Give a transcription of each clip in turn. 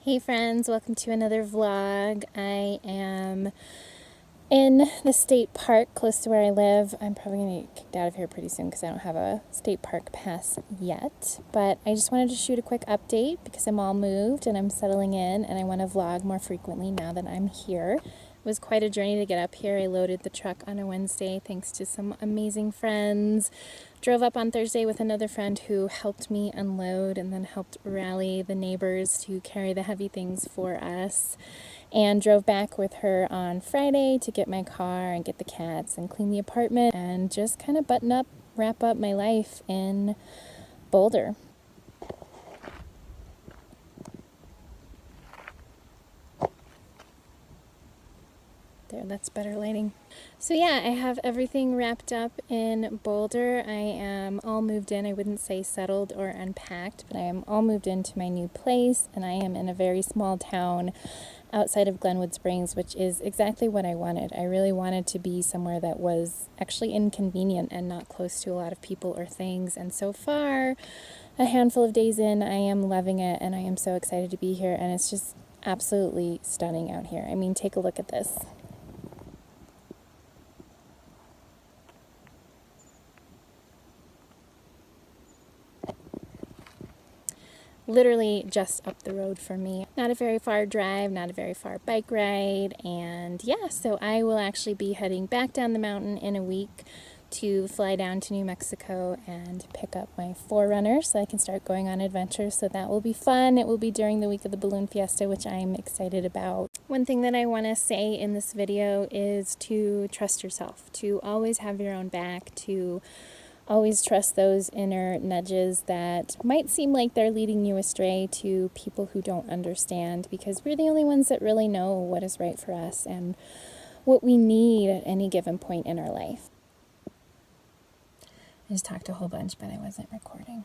Hey friends, welcome to another vlog. I am in the state park close to where I live. I'm probably going to get kicked out of here pretty soon because I don't have a state park pass yet. But I just wanted to shoot a quick update because I'm all moved and I'm settling in and I want to vlog more frequently now that I'm here. It was quite a journey to get up here. I loaded the truck on a Wednesday thanks to some amazing friends. Drove up on Thursday with another friend who helped me unload and then helped rally the neighbors to carry the heavy things for us. And drove back with her on Friday to get my car and get the cats and clean the apartment and just kind of button up, wrap up my life in Boulder. There, that's better lighting. So yeah, I have everything wrapped up in Boulder. I am all moved in. I wouldn't say settled or unpacked, but I am all moved into my new place, and I am in a very small town outside of Glenwood Springs, which is exactly what I wanted. I really wanted to be somewhere that was actually inconvenient and not close to a lot of people or things, and so far, a handful of days in, I am loving it, and I am so excited to be here, and it's just absolutely stunning out here. I mean, take a look at this. Literally just up the road from me. Not a very far drive, not a very far bike ride, and yeah, so I will actually be heading back down the mountain in a week to fly down to New Mexico and pick up my 4Runner so I can start going on adventures, so that will be fun. It will be during the week of the Balloon Fiesta, which I'm excited about. One thing that I want to say in this video is to trust yourself, to always have your own back, to always trust those inner nudges that might seem like they're leading you astray to people who don't understand, because we're the only ones that really know what is right for us and what we need at any given point in our life. I just talked a whole bunch, but I wasn't recording.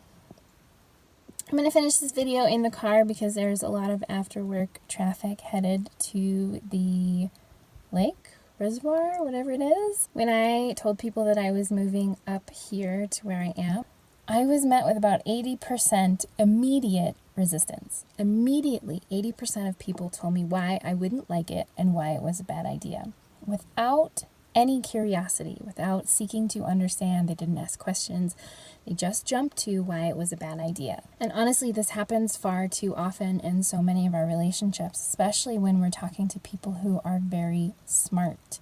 I'm going to finish this video in the car because there's a lot of after work traffic headed to the lake. Reservoir, whatever it is. When I told people that I was moving up here to where I am, I was met with about 80% immediate resistance. Immediately, 80% of people told me why I wouldn't like it and why it was a bad idea. Without any curiosity, without seeking to understand, they didn't ask questions. They just jumped to why it was a bad idea. And honestly, this happens far too often in so many of our relationships, especially when we're talking to people who are very smart.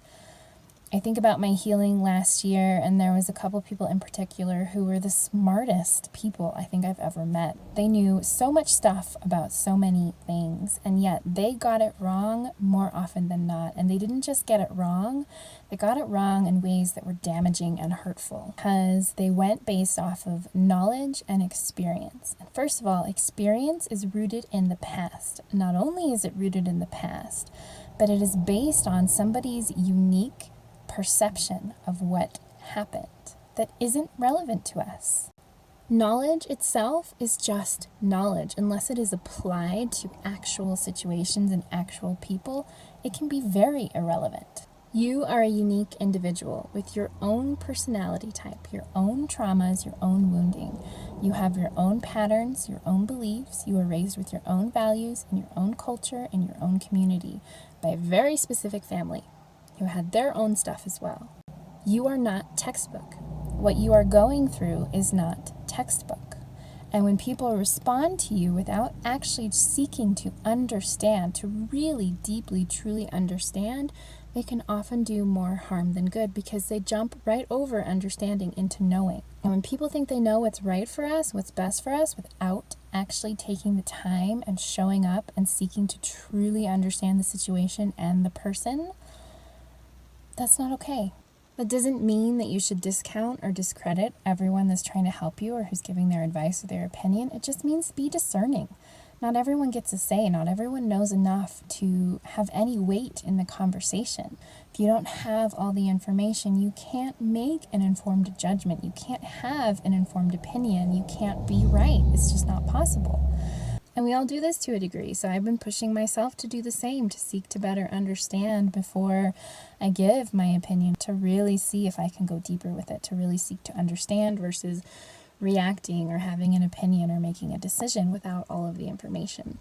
I think about my healing last year, and there was a couple people in particular who were the smartest people I think I've ever met. They knew so much stuff about so many things, and yet they got it wrong more often than not. And they didn't just get it wrong, they got it wrong in ways that were damaging and hurtful, because they went based off of knowledge and experience. And first of all, experience is rooted in the past. Not only is it rooted in the past, but it is based on somebody's unique perception of what happened that isn't relevant to us. Knowledge itself is just knowledge. Unless it is applied to actual situations and actual people, it can be very irrelevant. You are a unique individual with your own personality type, your own traumas, your own wounding. You have your own patterns, your own beliefs. You were raised with your own values and your own culture and your own community by a very specific family who had their own stuff as well. You are not textbook. What you are going through is not textbook. And when people respond to you without actually seeking to understand, to really deeply, truly understand, they can often do more harm than good because they jump right over understanding into knowing. And when people think they know what's right for us, what's best for us, without actually taking the time and showing up and seeking to truly understand the situation and the person, that's not okay. That doesn't mean that you should discount or discredit everyone that's trying to help you or who's giving their advice or their opinion. It just means be discerning. Not everyone gets a say. Not everyone knows enough to have any weight in the conversation. If you don't have all the information, you can't make an informed judgment. You can't have an informed opinion. You can't be right. It's just not possible. And we all do this to a degree, so I've been pushing myself to do the same, to seek to better understand before I give my opinion, to really see if I can go deeper with it, to really seek to understand versus reacting or having an opinion or making a decision without all of the information.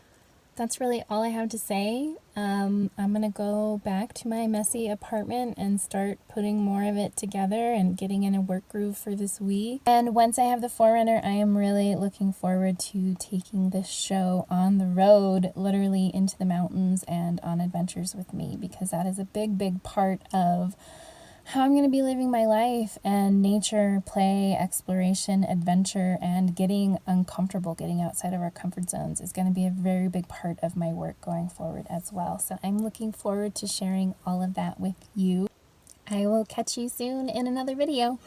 that's really all I have to say. I'm gonna go back to my messy apartment and start putting more of it together and getting in a work groove for this week. And once I have the 4Runner, I am really looking forward to taking this show on the road, literally into the mountains and on adventures with me, because that is a big part of how I'm going to be living my life, and nature, play, exploration, adventure, and getting uncomfortable, getting outside of our comfort zones is going to be a very big part of my work going forward as well. So I'm looking forward to sharing all of that with you. I will catch you soon in another video.